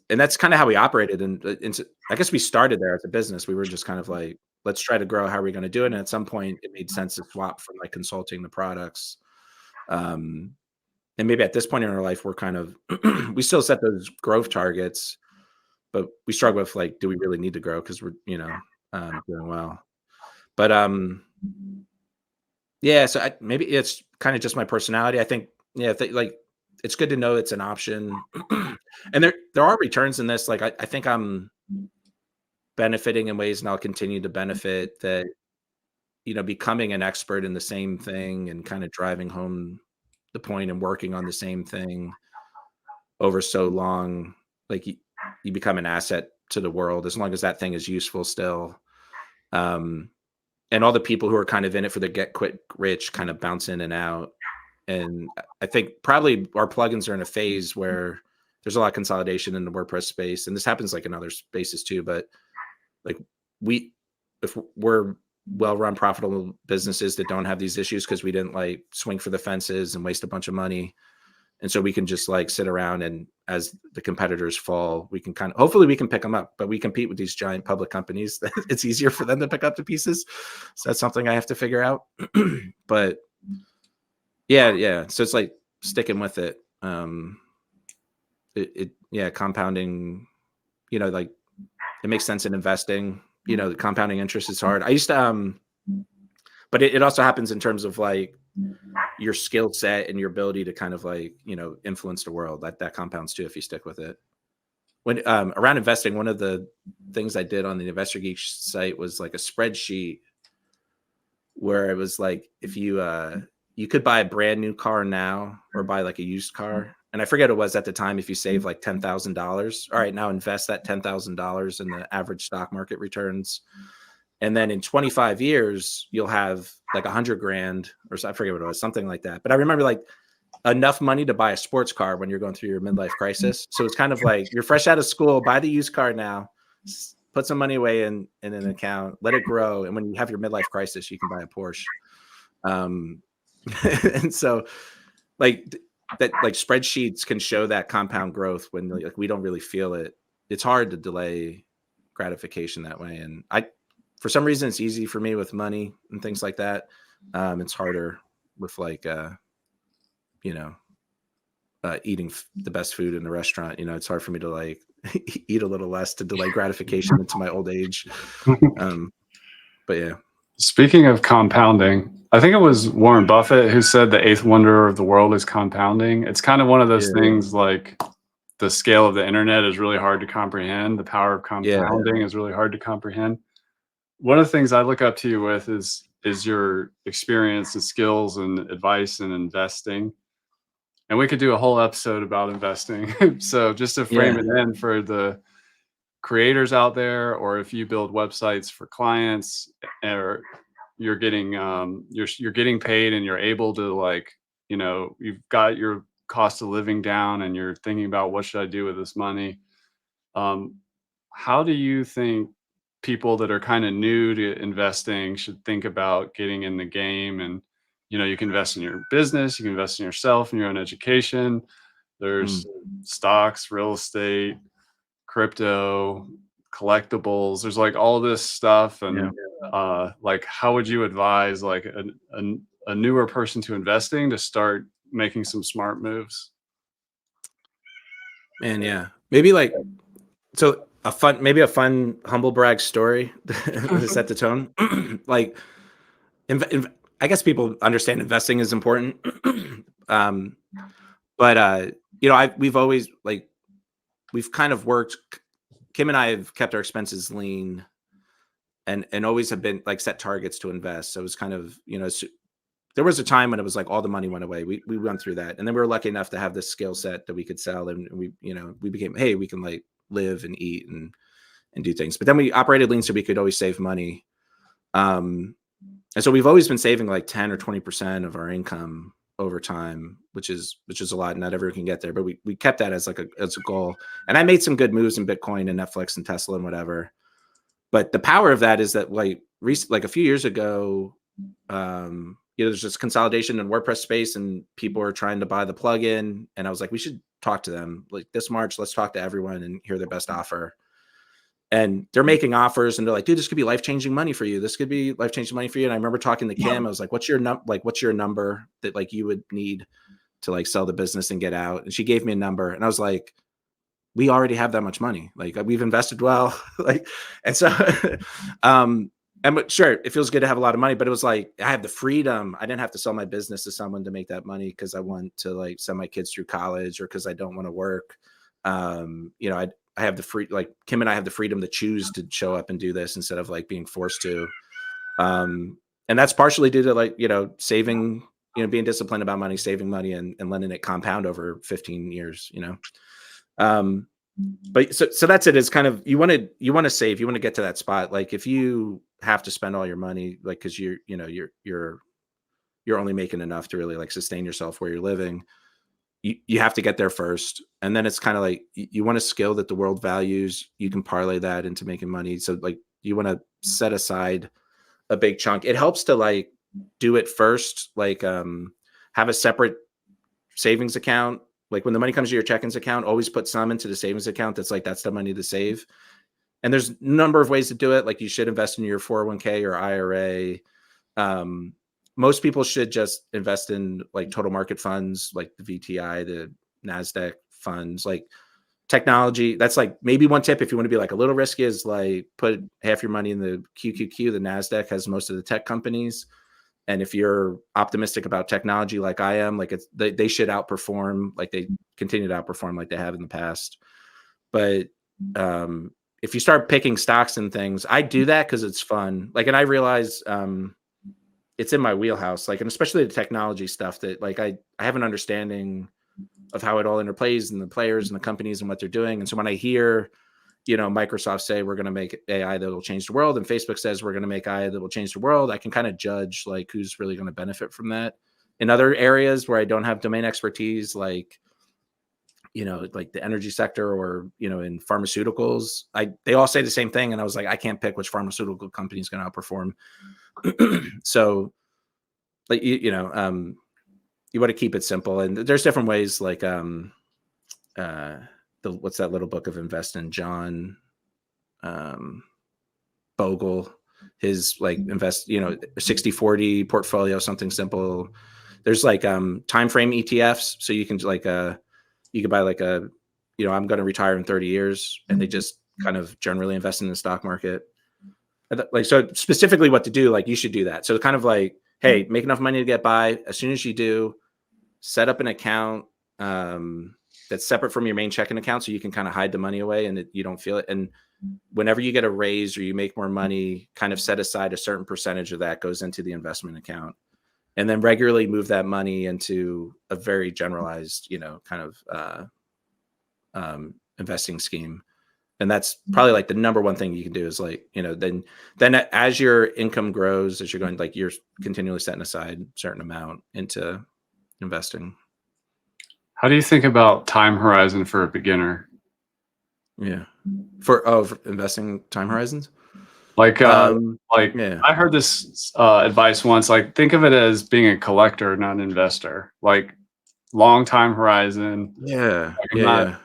Speaker 2: that's kind of how we operated. And I guess we started there as a business. We were just kind of like, let's try to grow. How are we going to do it? And at some point it made sense to swap from like consulting the products. And maybe at this point in our life, we're kind of, we still set those growth targets, but we struggle with like, do we really need to grow? Cause we're, you know, doing well. But yeah, so maybe it's kind of just my personality. I think, yeah, like it's good to know it's an option. And there are returns in this. Like, I think I'm benefiting in ways, and I'll continue to benefit, that, you know, becoming an expert in the same thing and kind of driving home the point and working on the same thing over so long, like you become an asset to the world as long as that thing is useful still. And all the people who are kind of in it for the get quick rich kind of bounce in and out. And I think probably our plugins are in a phase where there's a lot of consolidation in the WordPress space. And this happens like in other spaces too, but like if we're well-run, profitable businesses that don't have these issues because we didn't like swing for the fences and waste a bunch of money, And so we can just like sit around, and as the competitors fall, we can hopefully we can pick them up, but we compete with these giant public companies that it's easier for them to pick up the pieces. So that's something I have to figure out. But yeah. So it's like sticking with it. Compounding, like it makes sense in investing. The compounding interest is hard. I used to, but it also happens in terms of like your skill set and your ability to kind of like, influence the world. That compounds too if you stick with it. When around investing, one of the things I did on the Investor Geek site was like a spreadsheet where it was like if you could buy a brand new car now or buy like a used car. And I forget it was at the time, if you save like $10,000, all right, now invest that $10,000 in the average stock market returns. And then in 25 years, you'll have like 100 grand, or I forget what it was, something like that. But I remember like enough money to buy a sports car when you're going through your midlife crisis. So it's kind of like you're fresh out of school, buy the used car now, put some money away in an account, let it grow. And when you have your midlife crisis, you can buy a Porsche. And so like that, like spreadsheets can show that compound growth when like we don't really feel it. It's hard to delay gratification that way. And for some reason, it's easy for me with money and things like that. It's harder with like, eating the best food in the restaurant. It's hard for me to like eat a little less to delay gratification into my old age. But yeah.
Speaker 1: Speaking of compounding, I think it was Warren Buffett who said the eighth wonder of the world is compounding. It's kind of one of those things like the scale of the internet is really hard to comprehend. The power of compounding is really hard to comprehend. One of the things I look up to you with is your experience and skills and advice in investing. And we could do a whole episode about investing. So just to frame it in for the creators out there, or if you build websites for clients, or you're getting you're getting paid and you're able to like, you've got your cost of living down and you're thinking about what should I do with this money. How do you think people that are kind of new to investing should think about getting in the game? And you can invest in your business, you can invest in yourself and your own education. There's stocks, real estate, crypto, collectibles. There's like all this stuff. And like, how would you advise like a newer person to investing to start making some smart moves?
Speaker 2: Man, maybe like, so a fun humble brag story to set the tone. Like, I guess people understand investing is important. But we've always like, we've kind of worked, Kim and I have kept our expenses lean and always have been like set targets to invest. So it was kind of, there was a time when it was like all the money went away. We went through that. And then we were lucky enough to have this skill set that we could sell. And we became, hey, we can like live and eat and do things. But then we operated lean so we could always save money. And so we've always been saving like 10 or 20% of our income over time, which is a lot. Not everyone can get there, but we kept that as like as a goal. And I made some good moves in Bitcoin and Netflix and Tesla and whatever. But the power of that is that like a few years ago, there's this consolidation in WordPress space and people are trying to buy the plugin. And I was like, we should talk to them like this March. Let's talk to everyone and hear their best offer. And they're making offers and they're like, dude, this could be life-changing money for you. This could be life-changing money for you. And I remember talking to Kim, I was like, what's your number that like you would need to like sell the business and get out? And she gave me a number and I was like, we already have that much money. Like we've invested well. Like, and so, but sure, it feels good to have a lot of money, but it was like, I have the freedom. I didn't have to sell my business to someone to make that money because I want to like send my kids through college or because I don't want to work. I have the free, like Kim and I have the freedom to choose to show up and do this instead of like being forced to. And that's partially due to like, saving, being disciplined about money, saving money and letting it compound over 15 years, but so that's it. It's kind of, you want to save, you want to get to that spot. Like if you have to spend all your money, like, cause you're only making enough to really like sustain yourself where you're living. You have to get there first. And then it's kind of like, you want a skill that the world values. You can parlay that into making money. So like, you want to set aside a big chunk. It helps to like do it first, like, have a separate savings account Like when the money comes to your checkings account, always put some into the savings account. That's the money to save. And there's a number of ways to do it. Like you should invest in your 401k or IRA. Most people should just invest in like total market funds, like the VTI, the NASDAQ funds, like technology. That's like maybe one tip if you want to be like a little risky is like put half your money in the QQQ. The NASDAQ has most of the tech companies. And if you're optimistic about technology like I am, like they should outperform, like they continue to outperform like they have in the past. But if you start picking stocks and things, I do that because it's fun. Like, and I realize it's in my wheelhouse, like, and especially the technology stuff that like I have an understanding of how it all interplays and the players and the companies and what they're doing. And so when I hear, Microsoft say we're going to make AI that will change the world, and Facebook says we're going to make AI that will change the world, I can kind of judge like who's really going to benefit from that. In other areas where I don't have domain expertise, like, like the energy sector or, in pharmaceuticals, they all say the same thing. And I was like, I can't pick which pharmaceutical company is going to outperform. So like, you want to keep it simple, and there's different ways, like, what's that little book of investing, John Bogle, his like invest, 60-40 portfolio, something simple. There's like time frame ETFs. So you can like you could buy like I'm going to retire in 30 years, and they just kind of generally invest in the stock market. Like, so specifically what to do, like you should do that. So kind of like, hey, make enough money to get by. As soon as you do, set up an account that's separate from your main checking account, so you can kind of hide the money away and you don't feel it. And whenever you get a raise or you make more money, kind of set aside a certain percentage of that goes into the investment account, and then regularly move that money into a very generalized, kind of investing scheme. And that's probably like the number one thing you can do is like, then as your income grows, as you're going, like you're continually setting aside a certain amount into investing.
Speaker 1: How do you think about time horizon for a beginner?
Speaker 2: Yeah. For investing time horizons?
Speaker 1: Like,
Speaker 2: Yeah.
Speaker 1: I heard this advice once, like think of it as being a collector, not an investor, like long time horizon.
Speaker 2: Yeah.
Speaker 1: Like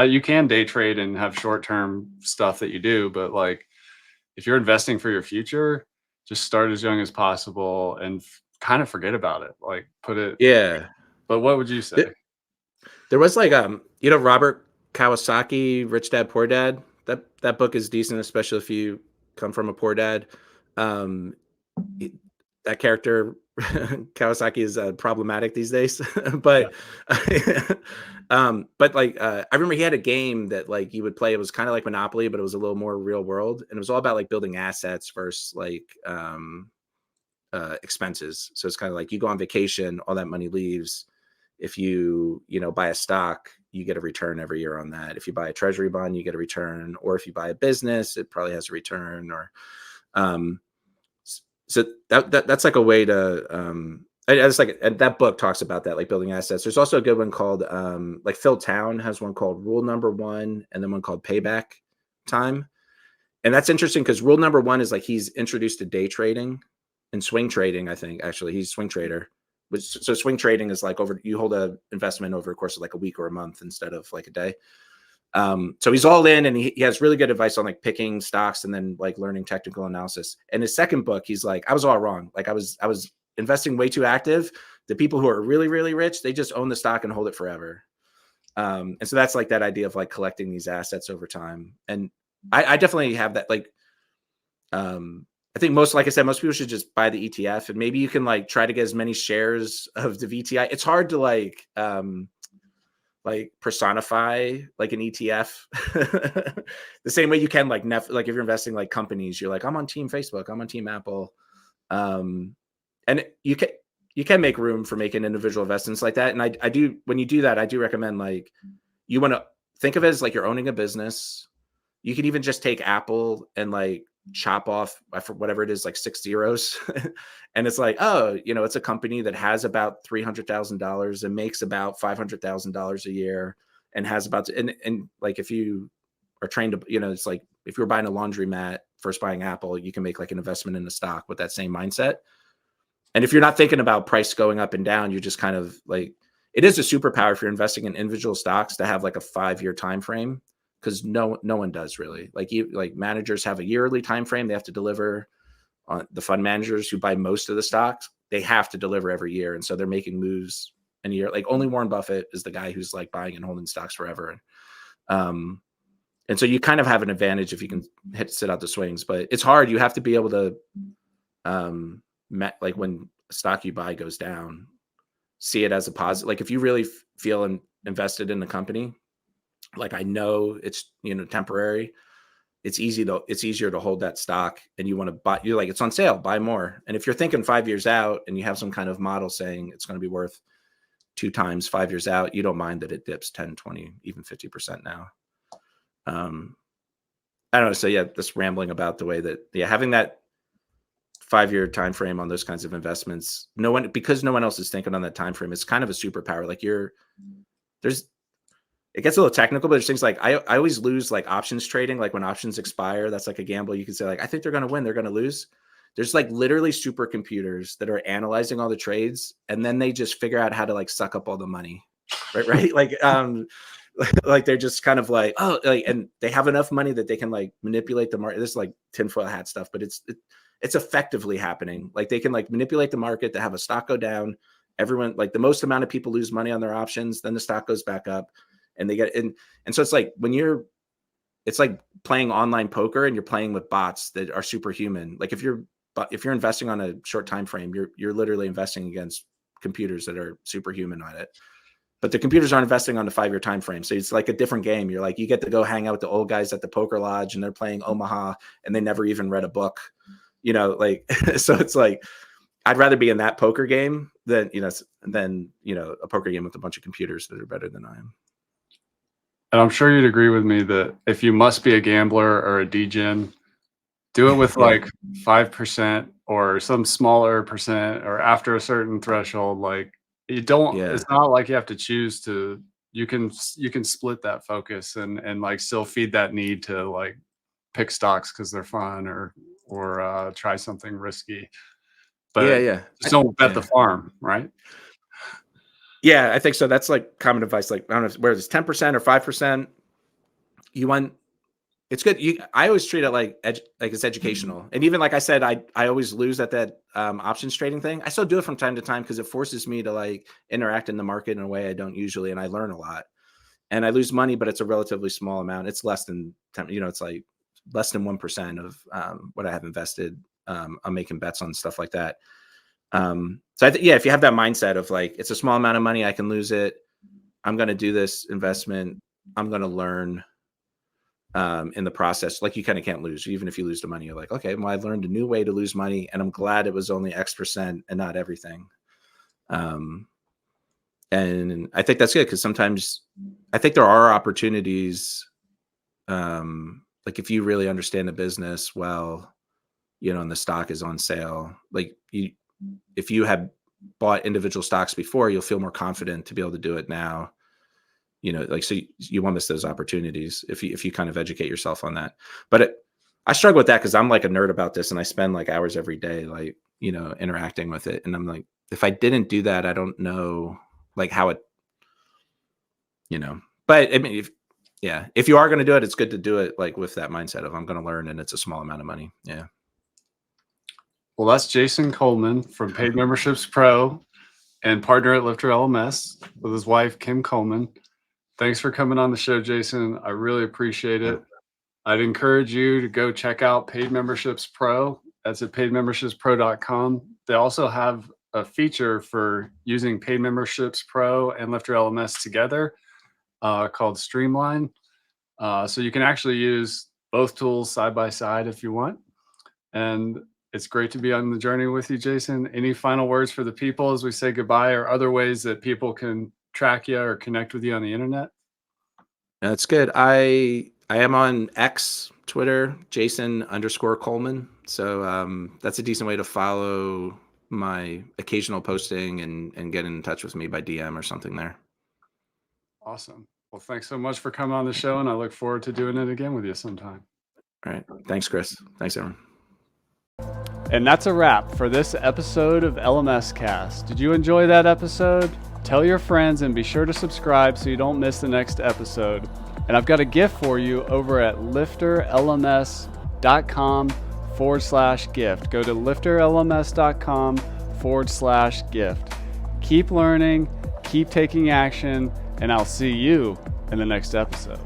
Speaker 1: you can day trade and have short-term stuff that you do, but like if you're investing for your future, just start as young as possible and kind of forget about it. Like put it.
Speaker 2: Yeah.
Speaker 1: But what would you say?
Speaker 2: There was like Robert Kawasaki, Rich Dad Poor Dad. That book is decent, especially if you come from a poor dad. That character Kawasaki is problematic these days, but but like I remember he had a game that like you would play. It was kind of like Monopoly, but it was a little more real world, and it was all about like building assets versus like expenses. So it's kind of like you go on vacation, all that money leaves. If you buy a stock, you get a return every year on that. If you buy a treasury bond, you get a return, or if you buy a business, it probably has a return. Or so that's like a way to it's like, and that book talks about that, like building assets. There's also a good one called like Phil Town has one called Rule Number One, and then one called Payback Time. And that's interesting because rule number one is like he's introduced to day trading and swing trading. I think actually he's a swing trader. So swing trading is like you hold a investment over a course of like a week or a month instead of like a day. So he's all in, and he has really good advice on like picking stocks and then like learning technical analysis. And his second book, he's like, I was all wrong. Like I was investing way too active. The people who are really, really rich, they just own the stock and hold it forever. And so that's like that idea of like collecting these assets over time. And I definitely have that. Like, I think like I said, most people should just buy the ETF, and maybe you can like try to get as many shares of the VTI. It's hard to like personify like an ETF the same way you can like like if you're investing like companies, you're like, I'm on team Facebook, I'm on team Apple. And you can make room for making individual investments like that. And I do, when you do that, I do recommend like, you want to think of it as like you're owning a business. You can even just take Apple and like chop off for whatever it is, like 6 zeros. And it's like, oh, it's a company that has about $300,000 and makes about $500,000 a year and has about, and like, if you are trained to, it's like, if you're buying a laundromat, first buying Apple, you can make like an investment in the stock with that same mindset. And if you're not thinking about price going up and down, you're just kind of like, it is a superpower if you're investing in individual stocks to have like a 5-year time frame, because no one does really. Like managers have a yearly time frame they have to deliver. The fund managers who buy most of the stocks, they have to deliver every year, and so they're making moves in a year. Like only Warren Buffett is the guy who's like buying and holding stocks forever. And so you kind of have an advantage if you can sit out the swings, but it's hard. You have to be able to, like when a stock you buy goes down, see it as a positive. Like if you really feel invested in the company, like I know it's, temporary. It's easier to hold that stock, and you want to buy, you're like, it's on sale, buy more. And if you're thinking 5 years out and you have some kind of model saying it's going to be worth 2 times 5 years out, you don't mind that it dips 10, 20, even 50% now. I don't know. So yeah, just rambling about the way that, having that 5-year time frame on those kinds of investments, because no one else is thinking on that time frame, it's kind of a superpower. Like it gets a little technical, but there's things like I always lose like options trading. Like when options expire, that's like a gamble. You can say like, I think they're going to win, they're going to lose. There's like literally supercomputers that are analyzing all the trades, and then they just figure out how to like suck up all the money, right? Like they're just kind of like, and they have enough money that they can like manipulate the market. This is like tinfoil hat stuff, but it's effectively happening. Like they can like manipulate the market to have a stock go down. Everyone, like the most amount of people lose money on their options, then the stock goes back up, and they get in. And so it's like it's like playing online poker, and you're playing with bots that are superhuman. Like if you're investing on a short time frame, you're literally investing against computers that are superhuman on it. But the computers aren't investing on the 5-year time frame. So it's like a different game. You're like, you get to go hang out with the old guys at the poker lodge, and they're playing Omaha, and they never even read a book, like, so it's like, I'd rather be in that poker game than a poker game with a bunch of computers that are better than I am.
Speaker 1: And I'm sure you'd agree with me that if you must be a gambler or a degen, do it with like 5% or some smaller percent, or after a certain threshold. Like you don't, it's not like you have to choose to, you can split that focus and like still feed that need to like pick stocks because they're fun, or try something risky. But just don't bet the farm, right?
Speaker 2: Yeah, I think so. That's like common advice. Like, I don't know where it's 10% or 5%. It's good. I always treat it like it's educational. And even like I said, I always lose at that options trading thing. I still do it from time to time because it forces me to like interact in the market in a way I don't usually, and I learn a lot. And I lose money, but it's a relatively small amount. It's less than 10, it's like less than 1% of what I have invested. I'm making bets on stuff like that. So if you have that mindset of like, it's a small amount of money, I can lose it. I'm going to do this investment. I'm going to learn in the process. Like you kind of can't lose. Even if you lose the money, you're like, okay, well, I learned a new way to lose money, and I'm glad it was only X% and not everything. And I think that's good, because sometimes I think there are opportunities. Like if you really understand the business well, and the stock is on sale, like if you had bought individual stocks before, you'll feel more confident to be able to do it now. So you won't miss those opportunities if you kind of educate yourself on that. But I struggle with that because I'm like a nerd about this, and I spend like hours every day, like, interacting with it. And I'm like, if I didn't do that, I don't know like how it, but I mean, if you are going to do it, it's good to do it like with that mindset of I'm going to learn, and it's a small amount of money. Yeah.
Speaker 1: Well, that's Jason Coleman from Paid Memberships Pro and partner at LifterLMS with his wife, Kim Coleman. Thanks for coming on the show, Jason. I really appreciate it. I'd encourage you to go check out Paid Memberships Pro. That's at paidmembershipspro.com. They also have a feature for using Paid Memberships Pro and LifterLMS together called Streamline. So you can actually use both tools side by side if you want. And it's great to be on the journey with you, Jason. Any final words for the people as we say goodbye, or other ways that people can track you or connect with you on the internet?
Speaker 2: That's good. I am on X, Twitter, Jason_Coleman. So that's a decent way to follow my occasional posting and get in touch with me by DM or something there.
Speaker 1: Awesome. Well, thanks so much for coming on the show, and I look forward to doing it again with you sometime.
Speaker 2: All right. Thanks, Chris. Thanks, everyone.
Speaker 1: And that's a wrap for this episode of LMS Cast. Did you enjoy that episode? Tell your friends and be sure to subscribe so you don't miss the next episode. And I've got a gift for you over at LifterLMS.com/gift. Go to LifterLMS.com/gift. Keep learning, keep taking action, and I'll see you in the next episode.